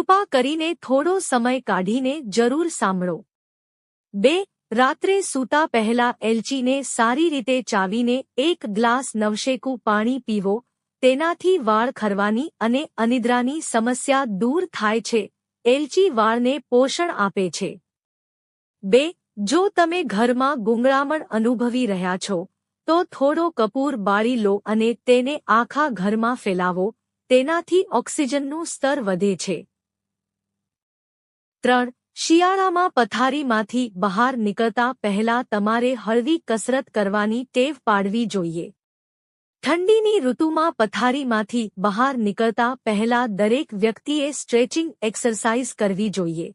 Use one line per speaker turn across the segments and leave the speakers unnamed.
કૃપા કરીને થોડો સમય કાઢીને જરૂર સાંભળો। 2. રાત્રે સૂતા પહેલા એલચીને સારી રીતે ચાવીને 1 ગ્લાસ નવશેકું પાણી પીવો। તેનાથી વાળ ખરવાની અને અનિદ્રાની સમસ્યા દૂર થાય છે। એલચી વાળને પોષણ આપે છે। 2. જો તમે ઘરમાં ગૂંગળામણ અનુભવી રહ્યા છો તો થોડો કપૂર બાળી લો અને તેને આખા ઘરમાં ફેલાવો। તેનાથી ઓક્સિજનનું સ્તર વધે છે। 3. શિયાળામાં પથારીમાંથી બહાર નીકળતા પહેલા તમારે હળવી કસરત કરવાની ટેવ પાડવી જોઈએ। ઠંડીની ઋતુમાં પથારીમાંથી બહાર નીકળતા પહેલા દરેક વ્યક્તિએ સ્ટ્રેચિંગ એક્સરસાઇઝ કરવી જોઈએ।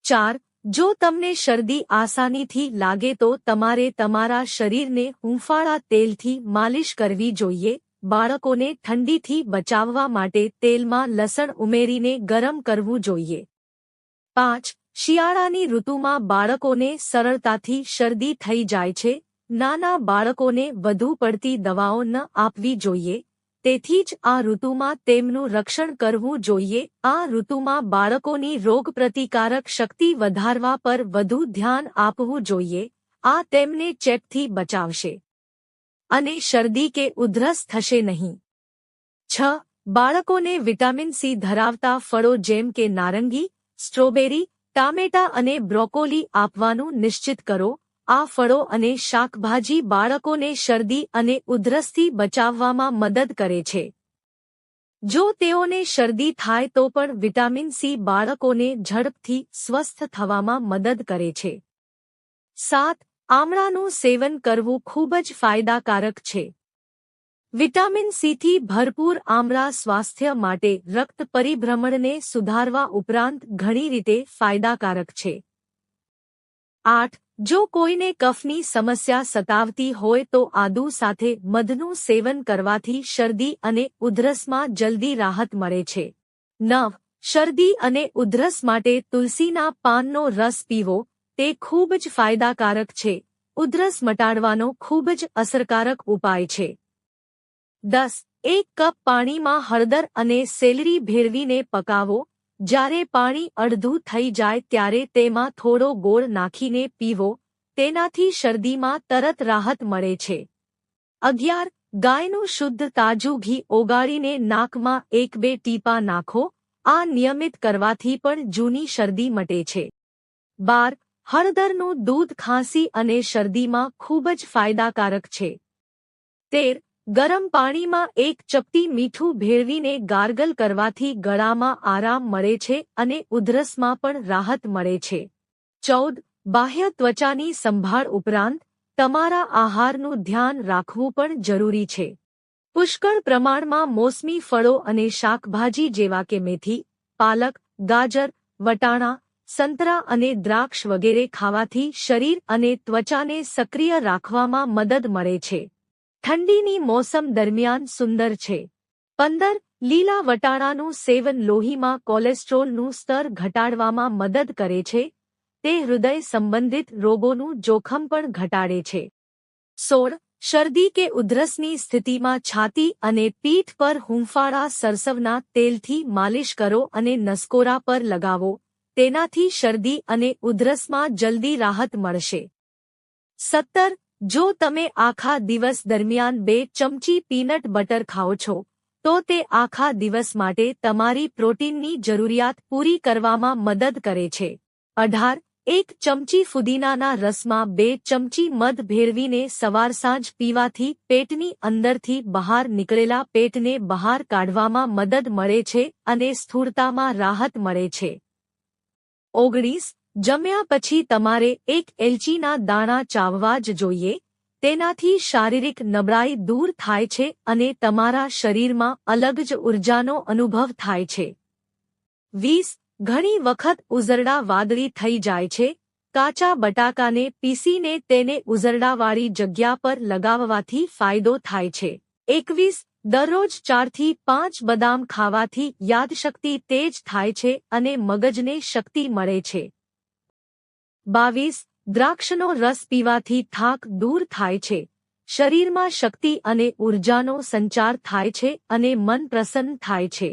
4. જો તમને શરદી આસાનીથી લાગે તો તમારે તમારા શરીરને હૂંફાળા તેલથી માલિશ કરવી જોઈએ। બાળકોને ઠંડીથી બચાવવા માટે તેલમાં લસણ ઉમેરીને ગરમ કરવું જોઈએ। 5. શિયાળાની ઋતુમાં બાળકોને સરળતાથી શરદી થઈ જાય છે। નાના બાળકોને વધુ પડતી દવાઓ ન આપવી જોઈએ। તેથી જ આ ઋતુમાં તેમનું રક્ષણ કરવું જોઈએ। આ ઋતુમાં બાળકોની રોગપ્રતિકારક શક્તિ વધારવા પર વધુ ધ્યાન આપવું જોઈએ। આ તેમને ચેપથી બચાવશે અને શરદી કે ઉધરસ થશે નહીં। 6. બાળકોને વિટામિન સી ધરાવતા ફળો જેમ કે નારંગી, સ્ટ્રોબેરી, ટામેટા અને બ્રોકોલી આપવાનું નિશ્ચિત કરો। આ ફળો અને શાકભાજી બાળકોને શરદી અને ઉધરસથી બચાવવામાં મદદ કરે છે। જો તેઓને શરદી થાય તો પણ વિટામિન સી બાળકોને ઝડપથી સ્વસ્થ થવામાં મદદ કરે છે। 7. આમળાનું સેવન કરવું ખૂબ જ ફાયદાકારક છે। વિટામિન સીથી ભરપૂર આમળા સ્વાસ્થ્ય માટે રક્ત પરિભ્રમણને સુધારવા ઉપરાંત ઘણી રીતે ફાયદાકારક છે। 8. જો કોઈને કફની સમસ્યા સતાવતી હોય તો આદુ સાથે મધનું સેવન કરવાથી શરદી અને ઉધરસમાં જલ્દી રાહત મળે છે। 9. શરદી અને ઉધરસ માટે તુલસીના પાનનો રસ પીવો। તે ખૂબ જ ફાયદાકારક છે। ઉધરસ મટાડવાનો ખૂબ જ અસરકારક ઉપાય છે। 10. 1 કપ પાણીમાં હળદર અને સેલરી ભેળવીને પકાવો। જ્યારે પાણી અડધું થઈ જાય ત્યારે તેમાં થોડો ગોળ નાખીને પીવો। તેનાથી શરદીમાં તરત રાહત મળે છે। 11. ગાયનું શુદ્ધ તાજું ઘી ઓગાળીને નાકમાં 1-2 ટીપાં નાખો। આ નિયમિત કરવાથી પણ જૂની શરદી મટે છે। 12. હળદરનું દૂધ ખાંસી અને શરદીમાં ખૂબ જ ફાયદાકારક છે। 13. ગરમ પાણીમાં 1 ચપટી મીઠું ભેળવીને ગાર્ગલ કરવાથી ગળામાં આરામ મળે છે અને ઉધરસમાં પણ રાહત મળે છે। 14. બાહ્ય ત્વચાની સંભાળ ઉપરાંત તમારા આહારનું ધ્યાન રાખવું પણ જરૂરી છે। પુષ્કળ પ્રમાણમાં મોસમી ફળો અને શાકભાજી જેવા કે મેથી, પાલક, ગાજર, વટાણા, સંતરા અને દ્રાક્ષ વગેરે ખાવાથી શરીર અને ત્વચાને સક્રિય રાખવામાં મદદ મળે છે। ઠંડીની મોસમ દરમિયાન સુંદર છે। 15. લીલા વટાણાનું સેવન લોહીમાં કોલેસ્ટ્રોલનું સ્તર ઘટાડવામાં મદદ કરે છે। તે હૃદય સંબંધિત રોગોનું જોખમ પણ ઘટાડે છે। 16. શરદી કે ઉધરસની સ્થિતિમાં છાતી અને પીઠ પર હૂંફાળા સરસવના તેલથી માલિશ કરો અને નસકોરા પર લગાવો। તેનાથી શરદી અને ઉધરસમાં જલ્દી રાહત મળશે। 17. જો તમે આખા દિવસ દરમિયાન 2 ચમચી પીનટ બટર ખાઓ છો તો તે આખા દિવસ માટે તમારી પ્રોટીનની જરૂરિયાત પૂરી કરવામાં મદદ કરે છે। 18. 1 ચમચી ફુદીનાના રસમાં 2 ચમચી મધ ભેળવીને સવાર સાંજ પીવાથી પેટની અંદરથી બહાર નીકળેલા પેટને બહાર કાઢવામાં મદદ મળે છે અને સ્થૂળતામાં રાહત મળે છે। 19. જમ્યા પછી તમારે 1 એલચીના દાણા ચાવવા જ જોઈએ। તેનાથી શારીરિક નબળાઈ દૂર થાય છે અને તમારા શરીરમાં અલગ જ ઉર્જાનો અનુભવ થાય છે। 20. ઘણી વખત ઉઝરડા વાદળી થઈ જાય છે। કાચા બટાકાને પીસીને તેને ઉઝરડાવાળી જગ્યા પર લગાવવાથી ફાયદો થાય છે। 21. દરરોજ 4 થી 5 બદામ ખાવાથી યાદશક્તિ તેજ થાય છે અને મગજને શક્તિ મળે છે। 22. દ્રાક્ષનો રસ પીવાથી થાક દૂર થાય છે, શરીરમાં શક્તિ અને ઊર્જાનો સંચાર થાય છે અને મન પ્રસન્ન થાય છે।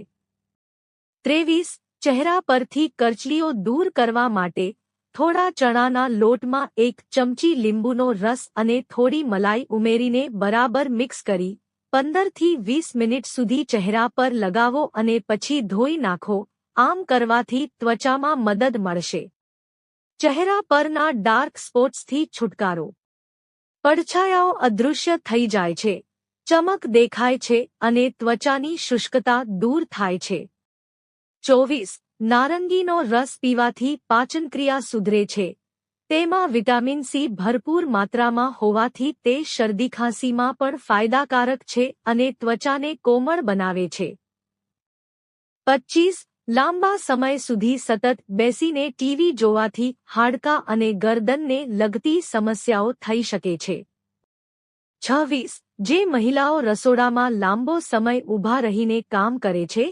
23. ચહેરા પરથી કરચલીઓ દૂર કરવા માટે થોડા ચણાના લોટમાં 1 ચમચી લીંબુનો રસ અને થોડી મલાઈ ઉમેરીને બરાબર મિક્સ કરી 15 થી 20 મિનિટ સુધી ચહેરા પર લગાવો અને પછી ધોઈ નાખો. આમ કરવાથી ત્વચામાં મદદ મળશે. ચહેરા પરના ડાર્ક સ્પોટ્સથી છુટકારો. પડછાયાઓ અદૃશ્ય થઈ જાય છે, ચમક દેખાય છે અને ત્વચાની શુષ્કતા દૂર થાય છે. 24. નારંગીનો રસ પીવાથી પાચનક્રિયા સુધરે છે. તેમાં વિટામિન સી ભરપૂર માત્રામાં હોવાથી તે શરદી ખાંસીમાં પણ ફાયદાકારક છે અને ત્વચાને કોમળ બનાવે છે. 25. લાંબા સમય સુધી સતત બેસીને ટીવી જોવાથી હાડકાં અને ગરદનને લગતી સમસ્યાઓ થઈ શકે છે. 26. જે મહિલાઓ રસોડામાં લાંબો સમય ઊભા રહીને કામ કરે છે,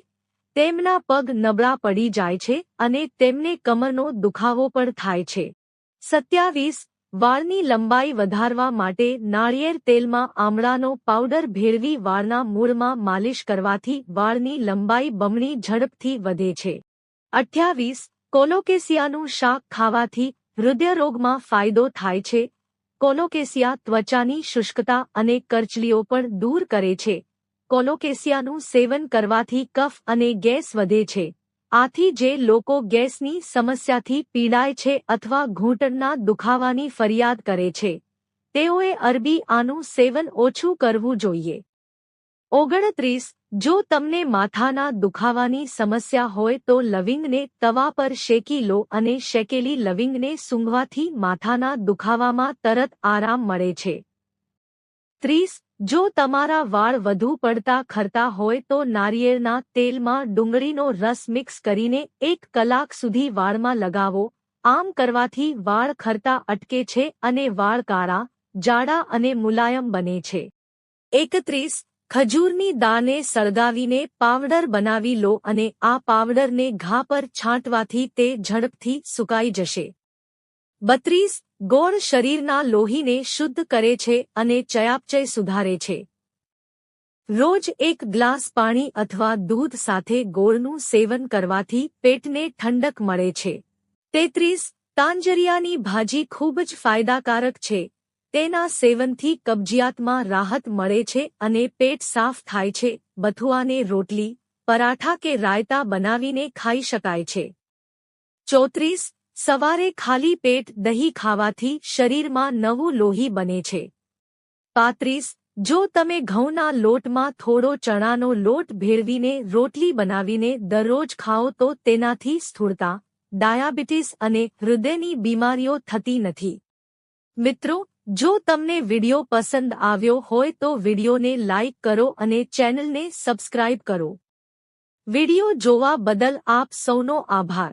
તેમના પગ નબળા પડી જાય છે અને તેમને કમરનો દુખાવો પણ થાય છે. 27. વાળની લંબાઈ વધારવા માટે નાળિયેર તેલમાં આમળાનો પાવડર ભેળવી વાળના મૂળમાં માલિશ કરવાથી વાળની લંબાઈ બમણી ઝડપથી વધે છે. 28. કોલોકેસિયાનું શાક ખાવાથી હૃદયરોગમાં ફાયદો થાય છે. કોલોકેસિયા ત્વચાની શુષ્કતા અને કરચલીઓ પણ દૂર કરે છે. કોલોકેસિયાનું સેવન કરવાથી કફ અને ગેસ વધે છે. આથી જે લોકો ગેસની સમસ્યાથી પીડાય છે અથવા ઘૂંટણના દુખાવાની ફરિયાદ કરે છે, તેઓએ અરબી આનું સેવન ઓછું કરવું જોઈએ. 29. જો તમને માથાના દુખાવાની સમસ્યા હોય તો લવિંગને તવા પર શેકી લો અને શેકેલી લવિંગને સૂંઘવાથી માથાના દુખાવામાં તરત આરામ મળે છે. 30. જો તમારા વાળ વધુ પડતા ખરતા હોય તો નારિયેળના તેલમાં ડુંગળીનો રસ મિક્સ કરીને 1 કલાક સુધી વાળમાં લગાવો. આમ કરવાથી વાળ ખરતા અટકે છે અને વાળ કાળા, જાડા અને મુલાયમ બને છે. 31. ખજૂરની દાળને સળગાવીને પાવડર બનાવી લો અને આ પાવડરને ઘા પર છાંટવાથી તે ઝડપથી સુકાઈ જશે. 32. ગોળ શરીરના લોહીને શુદ્ધ કરે છે અને ચયાપચય સુધારે છે. રોજ 1 ગ્લાસ પાણી અથવા દૂધ સાથે ગોળનું સેવન કરવાથી પેટને ઠંડક મળે છે. 33. તાંજરિયાની ભાજી ખૂબ જ ફાયદાકારક છે. તેના સેવનથી કબજિયાતમાં રાહત મળે છે અને પેટ સાફ થાય છે. બથુઆને રોટલી, પરાઠા કે રાયતા બનાવીને ખાઈ શકાય છે. 34. સવારે ખાલી પેટ દહીં ખાવાથી શરીરમાં નવું લોહી બને છે. 35. જો તમે ઘઉંના લોટમાં થોડો ચણાનો લોટ ભેળવીને રોટલી બનાવીને દરરોજ ખાઓ તો તેનાથી સ્થૂળતા, ડાયાબિટીસ અને હૃદયની બીમારીઓ થતી નથી. મિત્રો, જો તમને વિડિયો પસંદ આવ્યો હોય તો વિડિયોને લાઇક કરો અને ચેનલને સબસ્ક્રાઇબ કરો. વિડિયો જોવા બદલ આપ સૌનો આભાર.